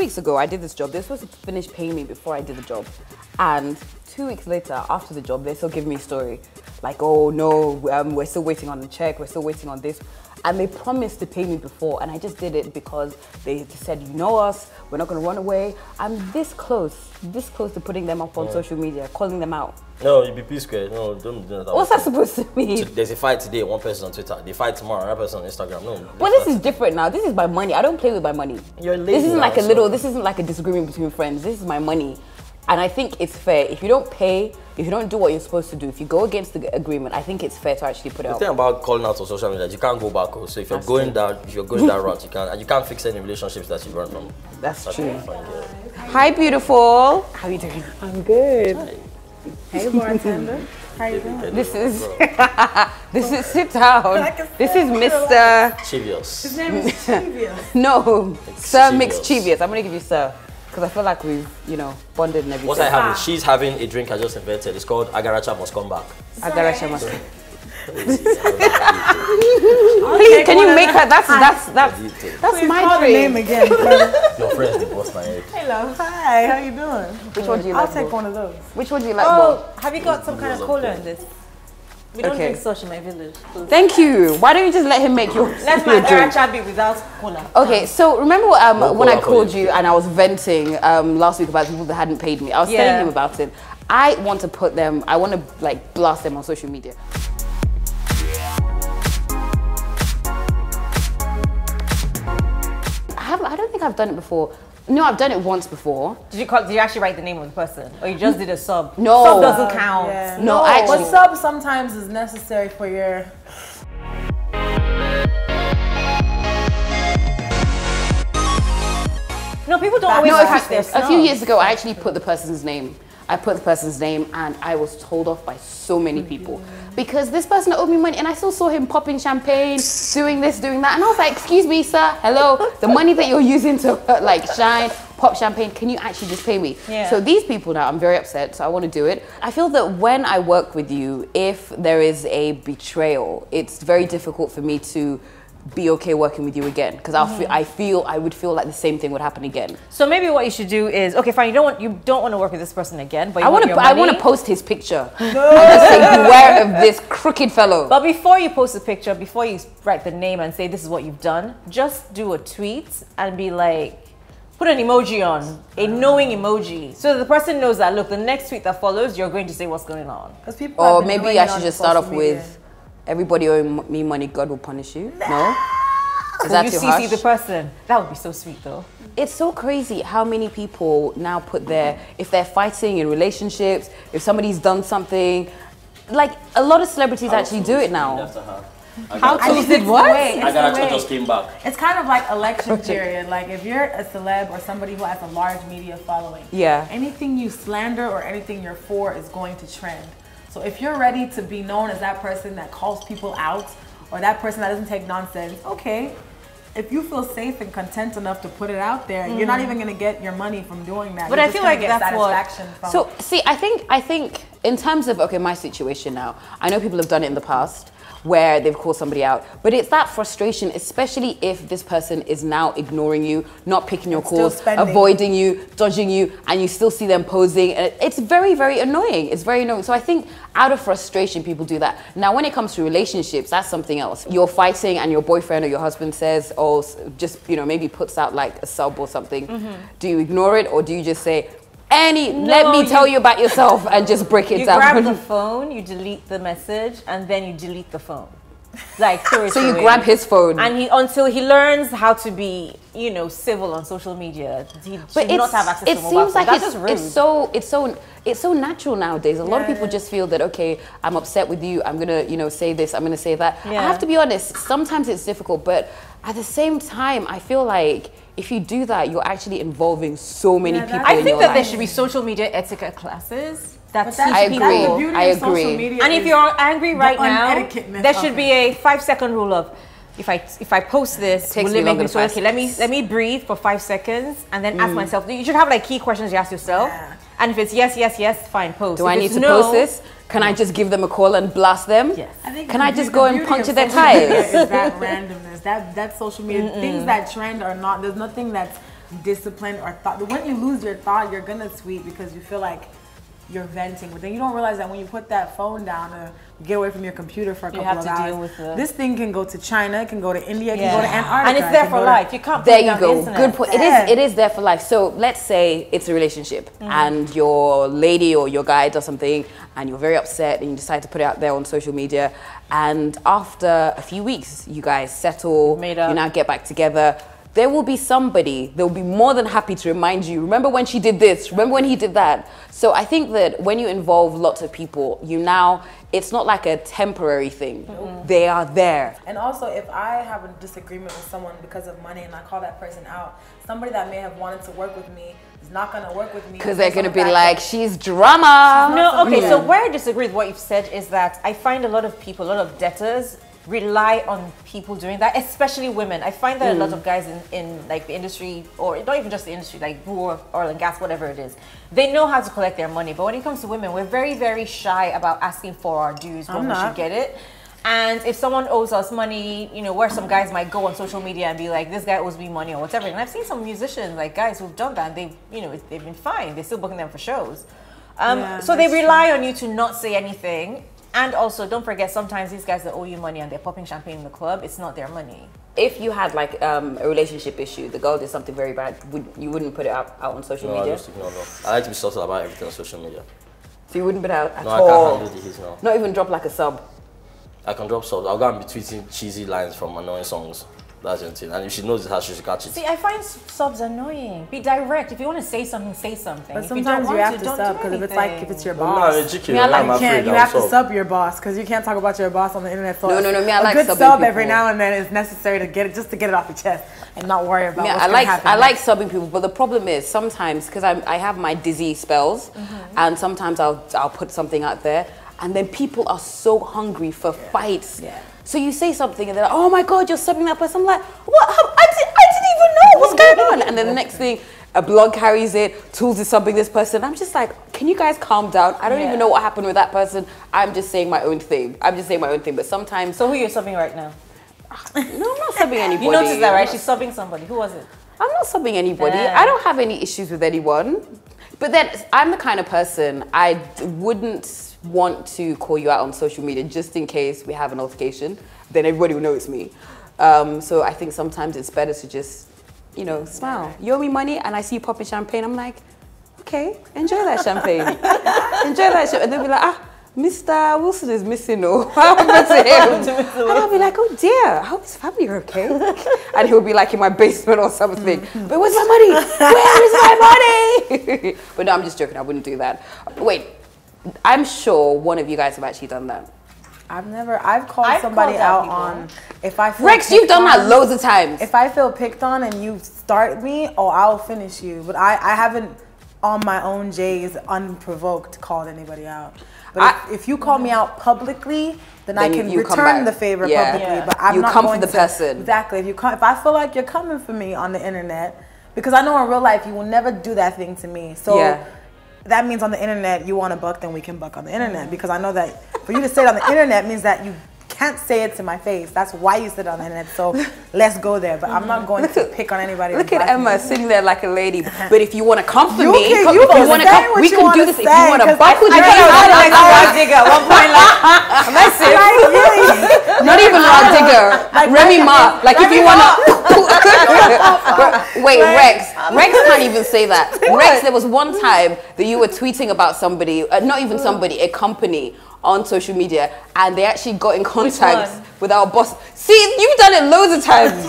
weeks ago, I did this job. They're supposed to finish paying me before I did the job. And 2 weeks later, after the job, they still give me a story. Like, oh no, we're still waiting on the check, we're still waiting on this. And they promised to pay me before, and I just did it because they said, you know us, we're not gonna run away. I'm this close to putting them up on social media, calling them out. No, you be P squared. No, don't do that. What's that supposed to mean? There's a fight today, one person on Twitter. They fight tomorrow, another person on Instagram. No. Well, this is different now. This is my money. I don't play with my money. You're lazy. This isn't like a little, this isn't like a disagreement between friends. This is my money. And I think it's fair. If you don't pay, if you don't do what you're supposed to do, if you go against the agreement, I think it's fair to actually put it out. The thing about calling out on social media is you can't go back. So if you're going that route, you can't fix any relationships that you run from. That's true. Fine, yeah. Hi, beautiful. How are you doing? I'm good. Hi. Hey, bartender. How you doing? This is sit down. This is Mr. Chivios. His name is Chivios. No, It's Sir Mixed Chivios. Chivios. I'm gonna give you Sir because I feel like we've, bonded and everything. What I have is she's having a drink I just invented. It's called Agaracha Must Come Back. Agaracha must. Please, Please, can you make her? That's my Name dream. again. your friends they bust my head. Hello. Hi. How you doing? Which one do you I'll like? take more? one of those. Which one do you like more? Oh, have you got some kind of cola in this? We don't drink such in my village. Thank you. Why don't you just let him make your Let's your my drink? Garacha be without cola. Okay, so remember when I cola for called you. you and I was venting last week about people that hadn't paid me? I was telling him about it. I want to like blast them on social media. I don't think I've done it before. No, I've done it once before. Did you actually write the name of the person, or you just did a sub? No. Sub doesn't count. Yeah. No, actually. But sub sometimes is necessary for your. No, people don't always catch their A few years ago, I actually put the person's name. I put the person's name and I was told off by so many people because this person owed me money and I still saw him popping champagne, doing this, doing that. And I was like, excuse me, sir, hello, the money that you're using to like shine, pop champagne, can you actually just pay me? Yeah. So these people now, I'm very upset, so I want to do it. I feel that when I work with you, if there is a betrayal, it's very difficult for me to be okay working with you again because I would feel like the same thing would happen again. So maybe what you should do is, okay, fine, you don't want to work with this person again, but I want to post his picture and just say beware of this crooked fellow. But before you post the picture, before you write the name and say this is what you've done, just do a tweet and be like, put an emoji on, a knowing emoji, so that the person knows that, look, the next tweet that follows, you're going to say what's going on. Or maybe I should just start off with, everybody owing me money, God will punish you. No? Is that you too CC harsh? the person? That would be so sweet though. It's so crazy how many people now put if they're fighting in relationships, if somebody's done something, like a lot of celebrities actually do it now. How Toolz did what? Agaracha just came back. It's kind of like election period. Like if you're a celeb or somebody who has a large media following, anything you slander or anything you're for is going to trend. So if you're ready to be known as that person that calls people out or that person that doesn't take nonsense, okay. If you feel safe and content enough to put it out there, you're not even going to get your money from doing that. But you're I feel like that's satisfaction from. So see, I think in terms of my situation now, I know people have done it in the past where they've called somebody out, but it's that frustration, especially if this person is now ignoring you, not picking your calls, avoiding you, dodging you, and you still see them posing. And it's very, very annoying. It's very annoying. So I think out of frustration, people do that. Now, when it comes to relationships, that's something else. You're fighting and your boyfriend or your husband says, oh, just, maybe puts out like a sub or something. Do you ignore it or do you just say, let me tell you about yourself and just break it down? You grab the phone, you delete the message, and then you delete the phone. Like, throw it So you away. grab his phone. And until he learns how to be, civil on social media, he should not have access to mobile phone. That's just rude. It's so natural nowadays. A lot of people just feel that, okay, I'm upset with you, I'm gonna say this, I'm gonna say that. Yeah. I have to be honest, sometimes it's difficult, but at the same time, I feel like if you do that, you're actually involving so many people in your life. I think that there should be social media etiquette classes. I agree. And if you're angry right now, there should be a 5-second rule of, if I post this, will it make me so okay? Let me breathe for 5 seconds and then ask myself. You should have like key questions you ask yourself. Yeah. And if it's yes, fine, post. Do I need to post this? Can I just give them a call and blast them? Yes. Can I just go and puncture their tires? Is that randomness? That social media things that trend are not. There's nothing that's discipline or thought. When you lose your thought, you're gonna tweet because you feel like you're venting, but then you don't realize that when you put that phone down to get away from your computer for a couple of hours, this thing can go to China, it can go to India, it can go to Antarctica. And it's there for life. You can't put there it on you go. the internet. Good point. It is there for life. So let's say it's a relationship and your lady or your guy does something and you're very upset and you decide to put it out there on social media, and after a few weeks you guys settle, you now get back together. There will be somebody that will be more than happy to remind you, remember when she did this, remember when he did that. So I think that when you involve lots of people, it's not like a temporary thing. They are there. And also, if I have a disagreement with someone because of money and I call that person out, somebody that may have wanted to work with me is not going to work with me. Because they're going to be like, she's drama. No, okay, so where I disagree with what you've said is that I find a lot of people, a lot of debtors, rely on people doing that, especially women. I find that a lot of guys in like the industry, or not even just the industry, like oil and gas, whatever it is, they know how to collect their money. But when it comes to women, we're very, very shy about asking for our dues when we should get it. And if someone owes us money, you know, where some guys might go on social media and be like, this guy owes me money or whatever. And I've seen some musicians, like guys who've done that, and they've been fine. They're still booking them for shows. So they rely on you to not say anything. And also, don't forget, sometimes these guys that owe you money and they're popping champagne in the club, it's not their money. If you had like a relationship issue, the girl did something very bad, you wouldn't put it out on social media? No. I like to be subtle about everything on social media. So you wouldn't put it out at all? No, I can't handle the heat now. Not even drop like a sub? I can drop subs. I'll go and be tweeting cheesy lines from annoying songs. That's the thing. And if she knows how she should catch it. See, I find subs annoying. Be direct. If you want to say something, say something. But sometimes you have to sub because if it's your boss. You have to sub your boss because you can't talk about your boss on the internet. So no. I like a good subbing sub people. every now and then is necessary to get it it off your chest and not worry about what's I like subbing people, but the problem is sometimes because I have my dizzy spells, and sometimes I'll put something out there, and then people are so hungry for fights. Yeah. So you say something and they're like, oh my God, you're subbing that person. I'm like, what? I didn't even know what's going on. And then the next thing, a blog carries it, Toolz is subbing this person. I'm just like, can you guys calm down? I don't even know what happened with that person. I'm just saying my own thing. But sometimes... So who are you subbing right now? No, I'm not subbing anybody. You noticed that, right? She's subbing somebody. Who was it? I'm not subbing anybody. I don't have any issues with anyone. But then I'm the kind of person, I wouldn't want to call you out on social media just in case we have an altercation. Then everybody will know it's me. So I think sometimes it's better to just, smile. You owe me money and I see you popping champagne. I'm like, okay, enjoy that champagne. Enjoy that champagne. And they'll be like, Mr. Wilson is missing, what happened to him? And I'll be like, oh dear, I hope his family are okay. And he'll be like in my basement or something. But where's my money? Where is my money? But no, I'm just joking, I wouldn't do that. Wait, I'm sure one of you guys have actually done that. I've called somebody out on, if I feel Rex, you've done that loads of times. If I feel picked on and you start me, I'll finish you. But I haven't, on my own J's, unprovoked, called anybody out. But if you call me out publicly, then I can return the favor publicly. But I'm not going to. The person. Exactly. If I feel like you're coming for me on the internet, because I know in real life you will never do that thing to me. So that means on the internet you want to buck, then we can buck on the internet. Because I know that for you to say it on the internet means that you can't say it to my face. That's why you sit on the internet. So let's go there. But I'm not going to pick on anybody. Look at Emma sitting there like a lady. But if you want to come for me, we can do this. If you want to buck with me, like a raw digger. 1 point like, not even raw digger. Remy Ma. Like if you want to. Wait, Rex can't even say that. Rex, there was one time that you were tweeting about somebody, not even somebody, a company on social media, and they actually got in contact with our boss. See, you've done it loads of times.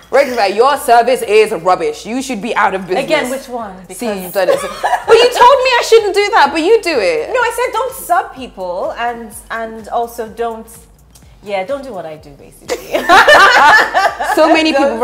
Rex is like, your service is rubbish. You should be out of business. Again, which one? Because see, you've done it. But you told me I shouldn't do that, but you do it. No, I said don't sub people, and also don't do what I do, basically. So many people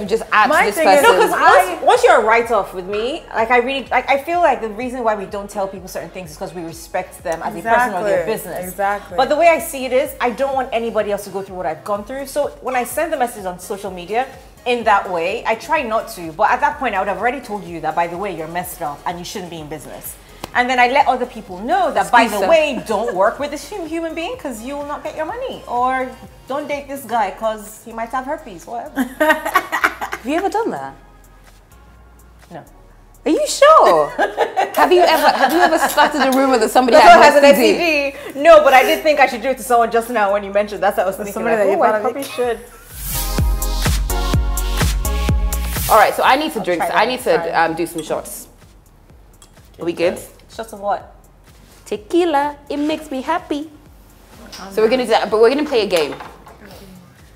just add to this person. No, because once you're a write-off with me, I feel like the reason why we don't tell people certain things is because we respect them as a person or their business. Exactly. But the way I see it is, I don't want anybody else to go through what I've gone through. So when I send the message on social media in that way, I try not to. But at that point, I would have already told you that, by the way, you're messed up and you shouldn't be in business. And then I let other people know that, by the way, don't work with this human being because you will not get your money. Or don't date this guy because he might have herpes, whatever. Have you ever done that? No. Are you sure? have you ever started a rumor that somebody has an STD? No, but I did think I should do it to someone just now when you mentioned that's what I was thinking. Somebody like, that I probably should. All right, so I need to drink. I need to do some shots. Are we good? Shots of what? Tequila. It makes me happy. So we're gonna do that, but we're gonna play a game.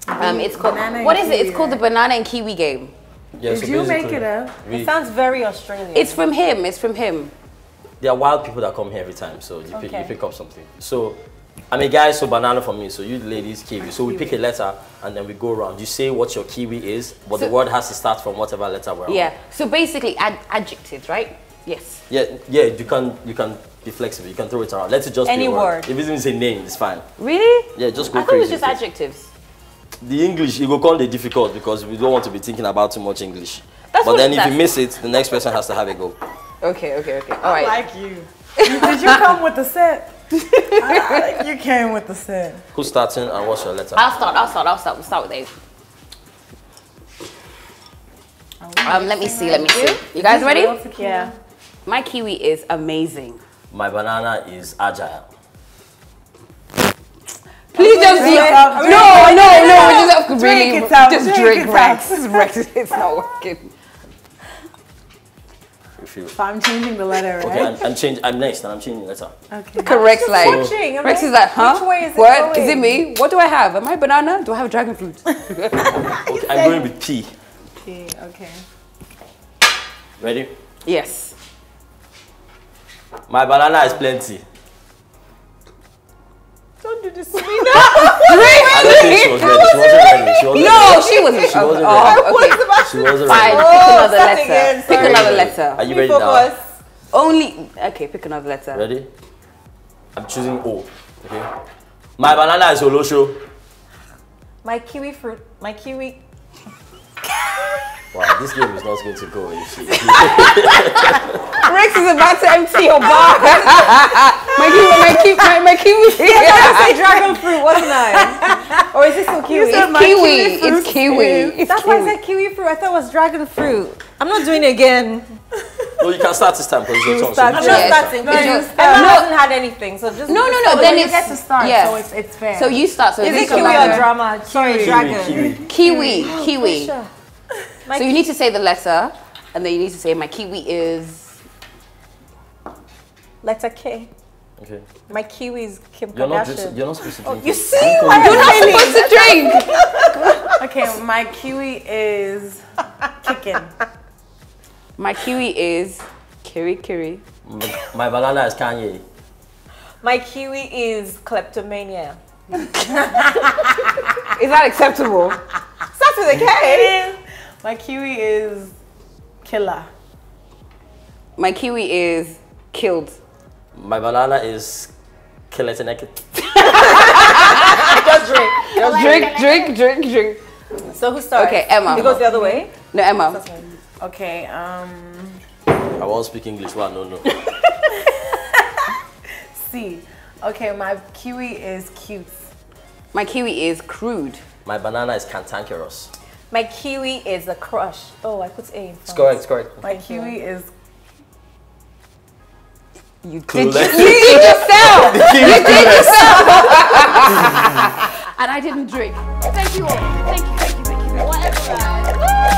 It's called what is it? It's called the banana and kiwi game. Yeah, Did you make it up? It sounds very Australian. It's from him. It's from him. There are wild people that come here every time, so you pick up something. So, I mean, guys, so banana for me. So you ladies, kiwi. So we pick a letter and then we go around. You say what your kiwi is, but the word has to start from whatever letter we're on. Yeah. So basically, adjectives, right? Yes. Yeah. You can be flexible. You can throw it around. Let it just any be a word. If it isn't a name, it's fine. Really? Yeah, just go I thought it was crazy. just adjectives. The English, it will call it difficult because we don't want to be thinking about too much English. But then if you miss it, the next person has to have a go. Okay. All right. I like you. Did you come with the set? I think you came with the set. Who's starting and what's your letter? I'll start. We'll start with A. Let me see. You guys ready? Yeah. My kiwi is amazing. My banana is agile. Please just no. Drink it out. Just drink Rex. It's not working. So I'm changing the letter, right? Okay, I'm next and I'm changing the letter. Okay. Correct, like Rex is like, huh? Which way is it what? going? Is it me? What do I have? Am I banana? Do I have dragon fruit? Okay, I'm going with P. P, okay. Ready? Yes. My banana is plenty. Don't do this to me now. I don't think she was ready. She wasn't ready. She wasn't. She wasn't Okay. She wasn't Fine. ready. Pick another letter. Are you ready now? Only. Okay, pick another letter. Ready? I'm choosing O. Okay. My banana is Olosho. My kiwi fruit. My kiwi. Wow, this game is not going to go. You see. Rex is about to empty your bar. my kiwi. I say dragon fruit, wasn't I? Or is this still kiwi? It's kiwi. That's why I said kiwi fruit. I thought it was dragon fruit. I'm not doing it again. No, you can start this time because it's your turn. I'm not starting. Emma hasn't had anything, so just no. Then you get to start, so it's fair. So you start. So is it kiwi or drama? Sorry, dragon. Kiwi. So you need to say the letter, and then you need to say my kiwi is letter K. Okay. My kiwi is Kim Kardashian. You're not supposed to drink. You see? You're not supposed to drink. Okay, my kiwi is chicken. My kiwi is Kiri. My banana is Kanye. My kiwi is kleptomania. Is that acceptable? Starts with a K. My kiwi is killer. My kiwi is killed. My banana is Keleteneket. Just drink. So who starts? Okay, Emma. It goes the other way? No, Emma. Okay, I won't speak English. Well, no. C. Okay, my kiwi is cute. My kiwi is crude. My banana is cantankerous. My kiwi is a crush. Oh, I put A in front. It's correct. My kiwi is... You did yourself! You did yourself! And I didn't drink. Thank you all. Thank you. Whatever, guys.